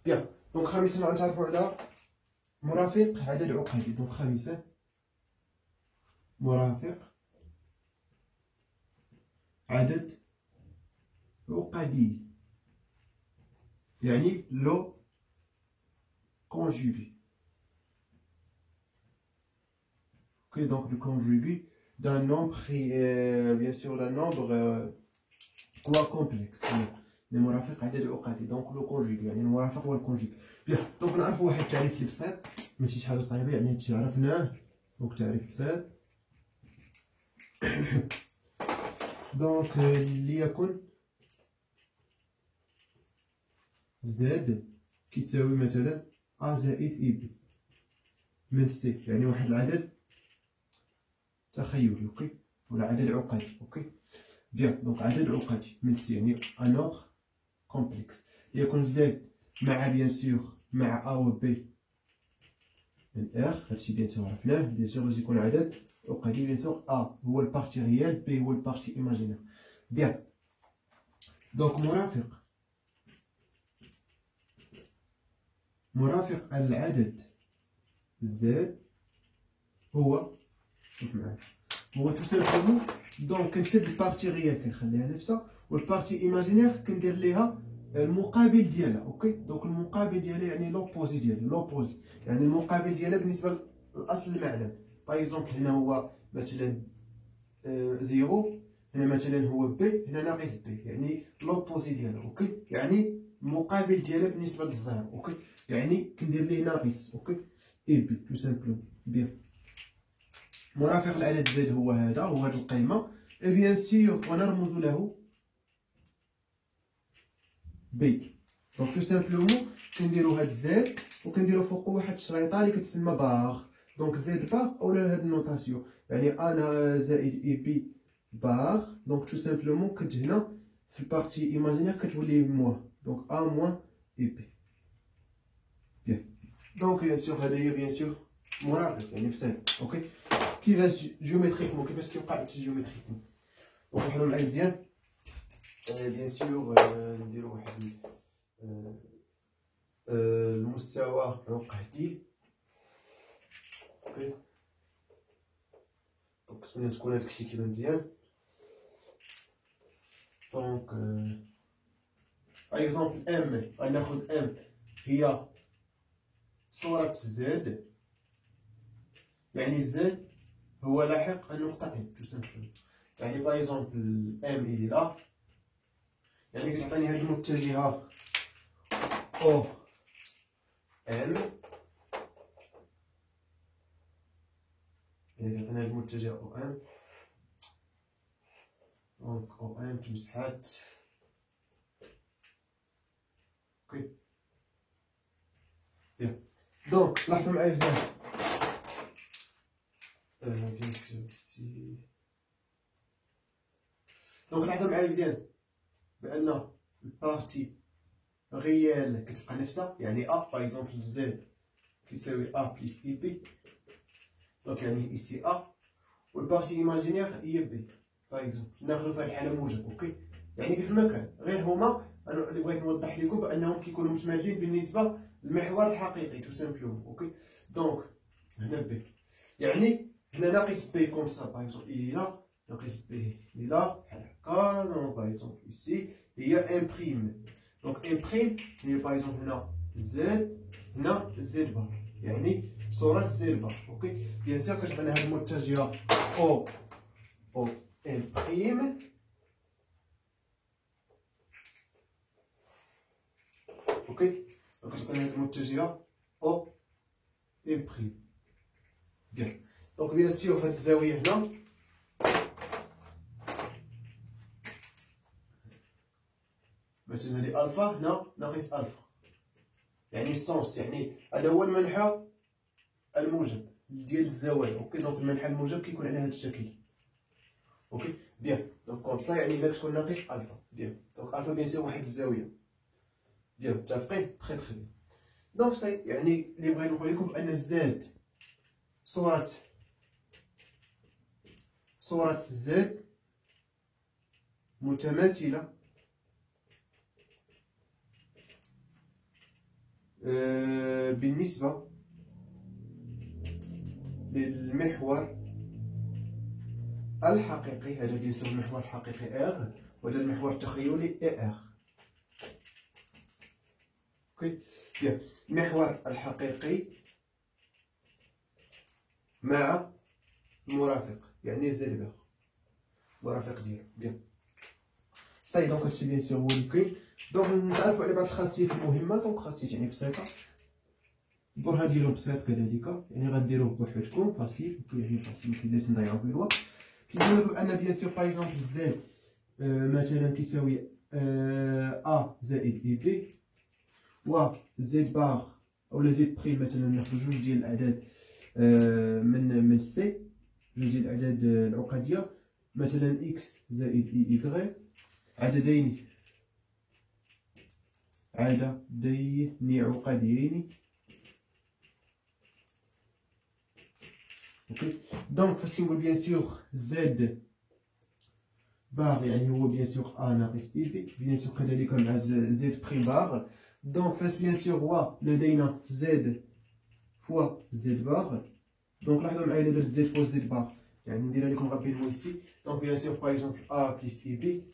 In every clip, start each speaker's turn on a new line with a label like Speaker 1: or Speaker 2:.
Speaker 1: بيان. دونك خامسا غنتعرفوا على مرافق عدد عقدي. دونك خامسا مرافق عدد عقدي يعني لو conjugué. Ok, donc le conjugué d'un nombre, bien sûr, d'un nombre quoi complexe. المرافق عدد عقدي. دونك لو كونجيغي يعني المرافق هو الكونجيغي. بيان. دونك نعرفوا واحد التعريف اللي بسيط ماشي شي حاجه صعيبه، يعني هادشي عرفناه. دونك تعريف بسيط. دونك ليكن زد كيساوي مثلا ا زائد اي بي من سي، يعني واحد العدد تخيلي. اوكي، ولا عدد عقدي. اوكي بيان. دونك عدد عقدي من سي يعني ان نومبر كومبلكس. يكون زد مع بيان سور مع ا و بي من ار. هادشي بيان سور عرفناه. بيان سور باش يكون عدد عقدي بيان سور ا هو البارتي ريال، بي هو البارتي ايماجينير. بيان. دونك مرافق العدد زد هو، شوف معايا، هو تو سامبلومون دونك كنشد البارتي ريال كنخليها نفسها، والبارتي ايماجينير كندير ليها المقابل ديالها. اوكي دونك المقابل ديالها يعني لوبوزي ديالها. لوبوزي يعني المقابل ديالها بالنسبه لاصل المعلم. باغ اكزومبل هنا هو مثلا زيرو، هنا مثلا هو بي، هنا ناقص بي، يعني لوبوزي ديالها. اوكي يعني المقابل ديالها بالنسبه للزيرو. اوكي يعني كندير ليه ناقص. اوكي اي بي تو سامبلومون. بيان. مرافق العدد زد هو هذا، هو هذه القيمه. اي بيان سور ونرمز له بي. دونك تو سامبلومون كنديرو هاد زد وكنديرو فوقو واحد الشريطه اللي كتسمى باغ. دونك زد باغ اولا هاد النوطاسيون يعني انا زائد اي بي باغ. دونك تو سامبلومون كنت هنا في البارتي ايماجينير كتولي موان. دونك ا موان اي بي. بيان. دونك بيان سور هذا هي بيان سور مرافق يعني بسيط. اوكي كيفاش جيومتريكمون كيفاش كيوقع هادشي جيومتريكمون. دونك لاحظوا معايا مزيان. بيان سور نديرو واحد المستوى عقدي. اوكي دونك نتمنى تكون هاداك الشيء كيبان مزيان. دونك اكزومبل ام، غناخد ام هي صورة زد، يعني زد هو لاحق النقطة ام تو سامبلومون. يعني باغ اكزومبل ام الي لا، يعني كتعطيني هاد المتجهة او ام، يعني كتعطيني هاد المتجهة او ام. دونك او ام تمسحات. اوكي بيان. دونك لاحظوا معايا مزيان. بيان سور سي. دونك لاحظوا معايا مزيان بان البارتي ريال كتبقى نفسها، يعني ا باغ اكزومبل زد كيساوي ا بلس اي بي. دونك يعني ايسي ا، والبارتي ايماجينير هي بي. باغ اكزومبل ناخذو في هاد الحاله موجب. اوكي يعني كيف ما كان، غير هما انا اللي بغيت نوضح لكم بانهم كيكونوا متماثلين بالنسبه للمحور الحقيقي تو سامبلومون. اوكي دونك هنا بي، يعني هنا ناقص بي كوم سا باغ اكزومبل الي لا، ناقص بي الي لا بحال هكا. دونك باغ اكزومبل ايسي هي ان بريم. دونك ان بريم هي باغ اكزومبل هنا زد، هنا زد بار، يعني صورة زد بار. اوكي بيان سور كتعطينا هاد المتجهة او ان بريم. اوكي دونك كتعطينا هاد المتجهة او ان بريم. بيان. دونك بيان سور هاد الزاوية هنا مثلا هادي الفا، هنا ناقص الفا، يعني السونس، يعني هذا هو المنحى الموجب ديال الزوايا. اوكي دونك المنحى الموجب كيكون على هذا الشكل. اوكي بيان. دونك كوم سا يعني الا كتكون ناقص الفا. بيان. دونك الفا بيان سور واحد الزاويه. بيان متفقين تري تري بيان. دونك سي يعني اللي بغيت نقول لكم بان الزاد صورة الزاد متماثلة بالنسبة للمحور الحقيقي، هذا بيان سور المحور الحقيقي R، وهذا المحور التخيلي AR. اوكي بيان. المحور الحقيقي مع المرافق يعني زد بار مرافق ديالو. بيان صاي دونك هادشي بيان سور هو اللي كاين. دونك نتعرفوا على بعض الخاصيات المهمه. دونك خاصيات يعني بسيطه، الدور ديالو بسيط كذلك، يعني غديروه بوحدكم فاسيل، يعني فاسيل مكاينلاش نضيعو فيه الوقت. كيقول لك بان بيان سور باغ اكزومبل زد مثلا كيساوي ا زائد اي بي، و زد بار اولا زد بريم مثلا ناخذ جوج ديال الاعداد من سي، جوج ديال الاعداد العقديه مثلا اكس زائد اي يكغي، عددين عقديين. اوكي دونك فاش كنقول بيان سور زد بار يعني هو بيان سور ا ناقص اي بي، بيان سور كذلك مع زد بريم بار. دونك فاش بيان سور هو لدينا زد فوا زد بار، دونك لاحظوا معايا الا درت زد فوا زد بار يعني نديرها لكم غابيدمون ici. دونك بيان سور باغ اكزومبل ا بلس اي بي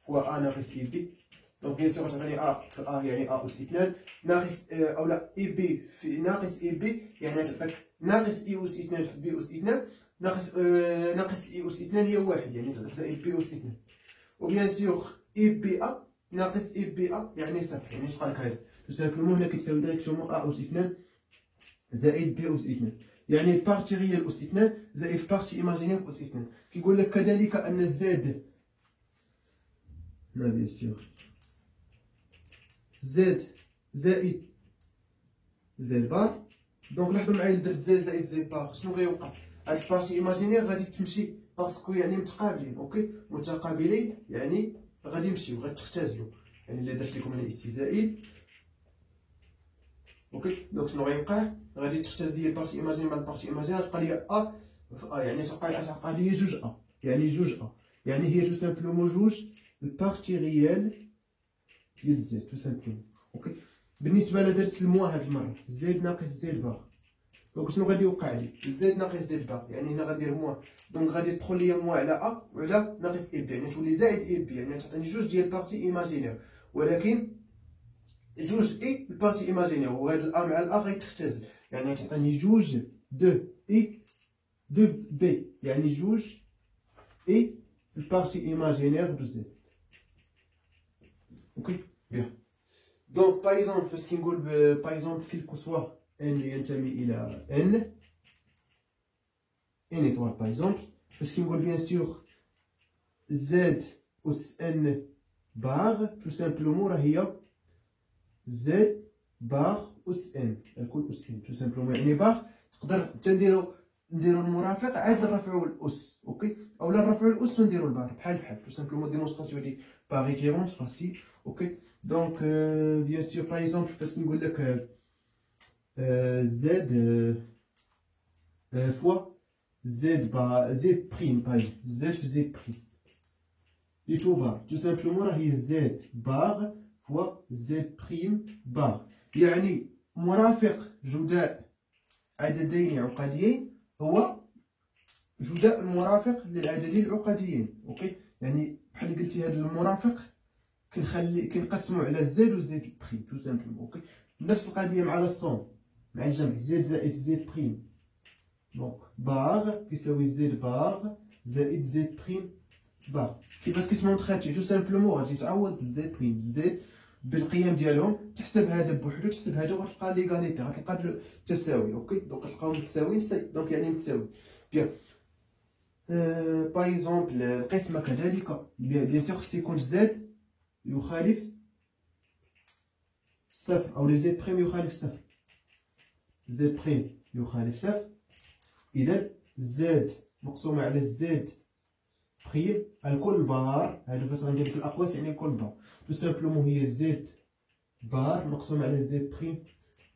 Speaker 1: فوا ا ناقص اي بي، دونك بيان سور غتعطيني ا في ا يعني ا اس 2 ناقص اولا اي بي في ناقص اي بي يعني غتعطيك ناقص اي اس 2 في بي اس 2 ناقص اي اس 2 هي واحد يعني تعطيك زائد بي اس 2. وبيان سور اي بي ا ناقص اي بي ا يعني صفر، يعني تبقى لك هذا تو سامبلومون هنا كتساوي ديريكتومون ا اس 2 زائد بي اس 2، يعني البارتي ريال اس 2 زائد البارتي ايماجينير اس 2. كيقول لك كذلك ان الزد لا بيان سور زد زائد زد بار. دونك لاحظوا معايا درت زد زائد زد بار شنو غيوقع؟ هاد البارتي ايماجينير غادي تمشي باسكو يعني متقابلين. اوكي متقابلين يعني غادي يمشيو غتختزلوا، يعني الا درت لكم هنا اس زائد. اوكي دونك شنو غيوقع؟ غادي تختزل لي البارتي ايماجينير مع البارتي ايماجينير تبقى لي ا في ا، يعني تبقى لي جوج ا، يعني جوج ا، يعني هي تو سامبلومون جوج البارتي ريال ديال زد تو سامبلومون. اوكي بالنسبه لا درت الموا هاد المره زد ناقص زد بار، دونك شنو غادي يوقع لي؟ زد ناقص زد بار يعني هنا غندير موا، دونك غادي تدخل لي موا على ا وعلى ناقص اي بي يعني تولي زائد اي بي، يعني تعطيني جوج ديال البارتي ايماجينير ولكن جوج اي البارتي ايماجينير، وهاد الأ مع الأ غيتختزل يعني تعطيني جوج دو اي دو بي يعني جوج اي البارتي ايماجينير دو زد. اوكي بيان. دونك باغ اكزومبل فاش كنقول باغ اكزومبل كيلكو سوا ان ينتمي الى ان ايطوال باغ اكزومبل، فاش كنقول بيان سور زد اس ان بار تو سامبلومون راه هي زد بار اس ان الكل اس ان تو سامبلومون، يعني بار تقدر حتى نديرو المرافق عاد نرفعو الاس. اوكي اولا نرفعو الاس ونديرو البار بحال تو سامبلومون ديمونستراسيون دي باغ ريكيرونس فاسيل. اوكي دونك بيان سور باغ اكزومبل فاش نقول لك زد فوا زد با زد بريم باي زد في زد بريم لي تو بار تو سامبلومون راه هي زد بار فوا زد بريم بار، يعني مرافق جداء عددين عقديين هو جداء المرافق للعددين العقديين. اوكي يعني بحال قلتي هذا المرافق كنقسمو على زد و زد بريم تو سامبلومون. اوكي نفس القضيه مع الصوم مع الجمع زد زائد زد بريم، دونك بار كيساوي زد بار زائد زد بريم بار. كيفاش كتمونطخي تو سامبلومون غادي تعوض زد بريم زد بالقيم ديالهم، تحسب هذا بوحدو تحسب هذا وغتلقى ليغاليتي غتلقى التساوي. اوكي دونك غتلقاهم متساويين دونك يعني متساوي. بيان باغ اكزومبل القسمه كذلك بيان سور خص يكون زد يخالف صفر او زد بريم يخالف صفر، زد بريم يخالف صفر، اذا زد مقسومه على زد بريم الكل بار، هادو فاش غندير في الاقواس يعني الكل بار تو سامبلومون هي زد بار مقسوم على زد بريم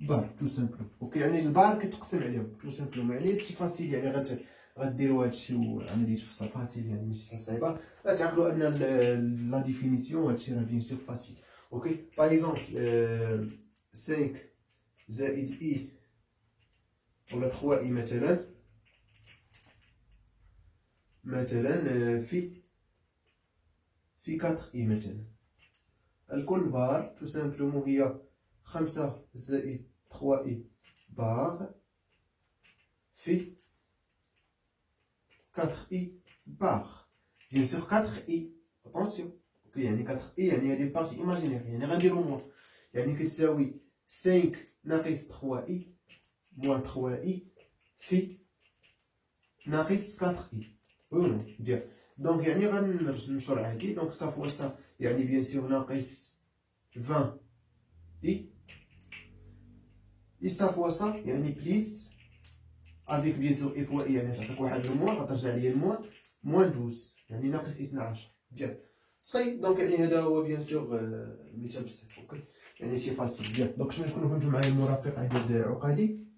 Speaker 1: بار تو سامبلومون. اوكي يعني البار كتقسم عليهم تو سامبلومون، يعني هادشي فاسيل، يعني غديروا هادشي وعمليه فصل فاسيل، يعني ماشي صعيبه. لا تعقلوا ان لا ديفينيسيون هادشي راه بيان سور فاسيل. اوكي باغ اكزومبل 5 زائد اي ولا 3 اي مثلا في 4 اي مثلا. الكل بار تو سامبلومون هي 5 زائد 3 اي بار في 4 اي بار. بيان سور 4 اي اتونسيون اوكي، يعني 4 اي يعني هذه بارتي ايماجينير، يعني غنديرو موان، يعني كتساوي 5 ناقص 3 اي موان 3 اي في ناقص 4 اي. وي نو بيان. دونك يعني غنمشيو عادي، دونك سا فوا سا يعني بيان سور ناقص 20 اي سا فوا سا يعني بليس افيك بيان سور اي فوا اي، يعني تعطيك واحد الموان غترجع ليا الموان موان 12 يعني ناقص 12. بيان صاي. دونك يعني هذا هو بيان سور المثال بزاف اوكي، يعني سي فاسيل. بيان دونك باش نكونو فهمتو معايا المرافق عدد عقدي.